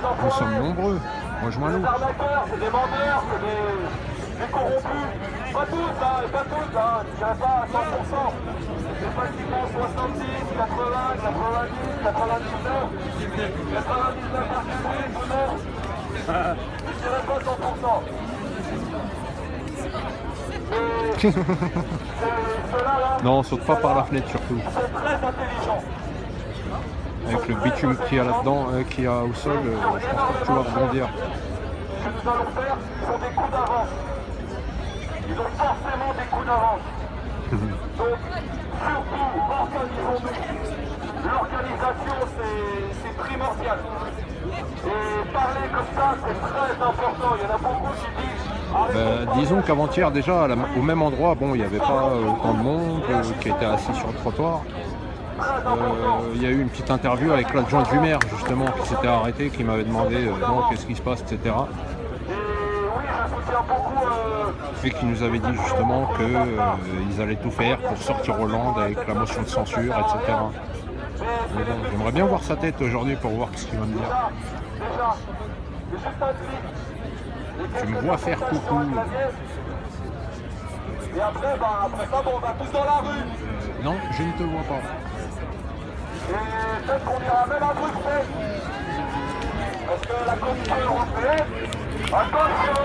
Nous sommes nombreux. Rejoins-nous. Des arnaqueurs, c'est des menteurs, c'est des corrompus. Pas tous, hein, pas tous, hein. Je dirais pas à 100%. C'est facilement 70, 80, 90, 99, 99,9%. Je dirais pas 100%. Non, saute pas par la fenêtre surtout. Ils sont très intelligents. Avec le bitume qu'il y a là-dedans, qu'il y a au sol, je pense pas que tu vas rebondir. Ce que nous allons faire sont des coups d'avance. Ils ont forcément des coups d'avance. Donc, surtout, organisons-nous. L'organisation, c'est primordial. Et parler comme ça, c'est très important. Il y en a beaucoup qui disent... Disons qu'avant-hier, déjà, au même endroit, bon, il n'y avait pas autant de monde qui était assis sur le trottoir. Il y a eu une petite interview avec l'adjoint du maire, justement, qui s'était arrêté, qui m'avait demandé bon, qu'est-ce qui se passe, etc. Et qui nous avait dit justement qu'ils allaient tout faire pour sortir Hollande avec la motion de censure, etc. Mais bon, j'aimerais bien voir sa tête aujourd'hui pour voir ce qu'il va me dire. Tu me vois faire coucou. Et après, après ça, on va tous dans la rue. Non, je ne te vois pas. Et peut-être qu'on ira même à Bruxelles. Parce que la Commission européenne, attention.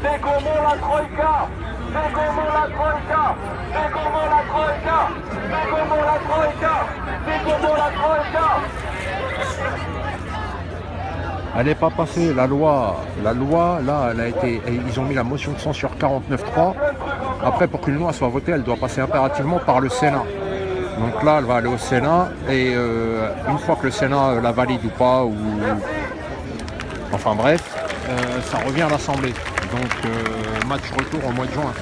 Dégommons la Troïka. Dégommons la Troïka. Dégommons la Troïka. Dégommons la Troïka. Dégommons la Troïka. Elle n'est pas passée, la loi, là, elle a été, ils ont mis la motion de censure 49.3. Après, pour qu'une loi soit votée, elle doit passer impérativement par le Sénat. Donc là, elle va aller au Sénat, et une fois que le Sénat la valide ou pas, enfin bref, ça revient à l'Assemblée. Donc, match retour au mois de juin.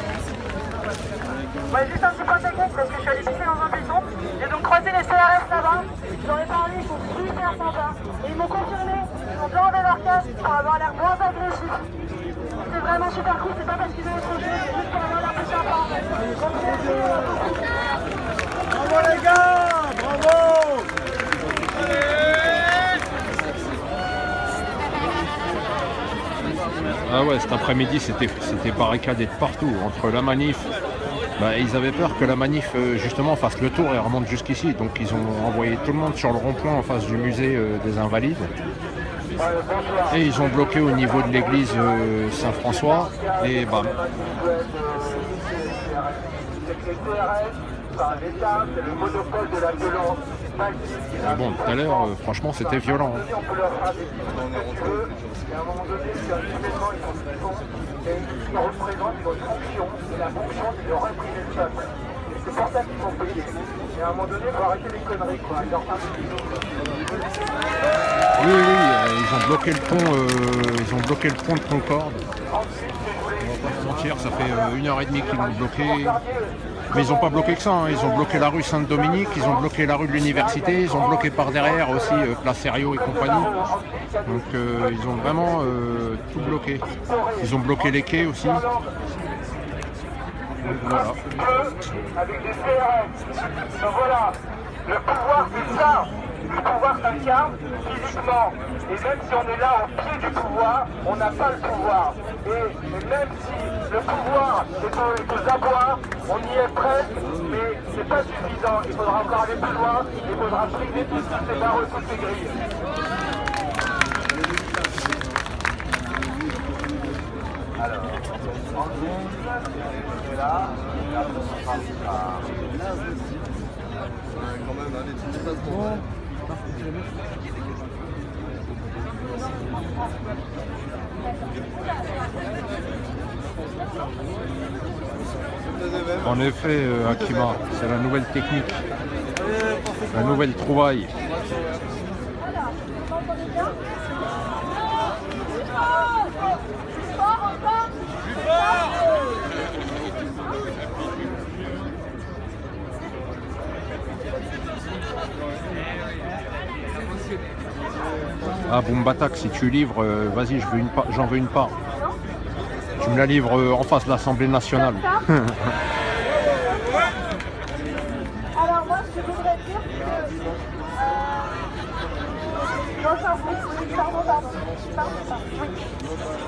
Ouais, juste un petit point technique parce que je suis allé pisser dans un buisson. J'ai donc croisé les CRS là-bas. J'en ai parlé, ils sont super sympas. Et ils m'ont confirmé qu'ils ont demandé leur casque pour avoir l'air moins agressif. C'est vraiment super cool, c'est pas parce qu'ils ont étranger, c'est juste pour avoir l'air plus sympa. Bravo les gars, bravo. Ah ouais, cet après-midi, c'était barricadé de partout, entre la manif. Ils avaient peur que la manif justement fasse le tour et remonte jusqu'ici, donc ils ont envoyé tout le monde sur le rond-point en face du musée des Invalides et ils ont bloqué au niveau de l'église Saint-François et bam. Mais bon, tout à l'heure, franchement, c'était violent. Et à un moment donné, c'est un événement, ils représentent notre fonction, et la fonction, c'est de réprimer le peuple. C'est pour ça qu'ils sont payés. Et à un moment donné, il faut arrêter les conneries, quoi. Oui, ils ont bloqué le pont de Concorde. On va pas se mentir, ça fait 1h30 qu'ils l'ont bloqué. Mais ils n'ont pas bloqué que ça, hein. Ils ont bloqué la rue Sainte-Dominique, ils ont bloqué la rue de l'Université, ils ont bloqué par derrière aussi Place Sérieux et compagnie. Donc ils ont vraiment tout bloqué. Ils ont bloqué les quais aussi. Donc, voilà. Avec des CRS. Donc voilà, le pouvoir c'est ça. Le pouvoir s'incarne physiquement. Et même si on est là au pied du pouvoir, on n'a pas le pouvoir. Et même si le pouvoir est aux abois, on y est presque, mais c'est pas suffisant. Il faudra encore aller plus loin, il faudra briser toutes ces barreaux, toutes ces grilles. Alors, en gros, c'est là, et après on sera quand même un des petits déplacements. En effet, Akima, c'est la nouvelle technique, la nouvelle trouvaille. Ah, Boumbatak, si tu livres, vas-y, j'en veux une part. Tu me la livres en face de l'Assemblée nationale. Alors moi, ce que je voudrais dire, c'est que oui, pardon. Oui.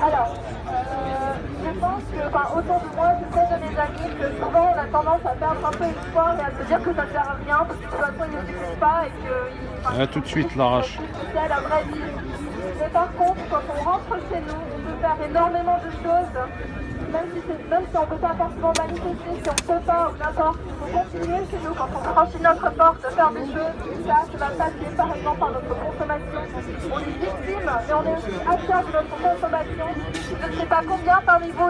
Alors, je pense que, autour de moi, je sais de mes amis que souvent on a tendance à perdre un peu espoir et à se dire que ça ne sert à rien, parce que de toute façon ils ne n'existent pas et que... Tout de suite l'arrache. C'est la vraie vie. Mais par contre, quand on rentre chez nous, on peut faire énormément de choses. Même si on ne peut pas forcément manifester, si on ne peut pas ou n'importe, il faut continuer chez nous quand on franchit notre porte de faire des choses. Ça va passer par exemple par notre consommation. On est victime, mais on est aussi acteur de notre consommation. Je ne sais pas combien parmi vous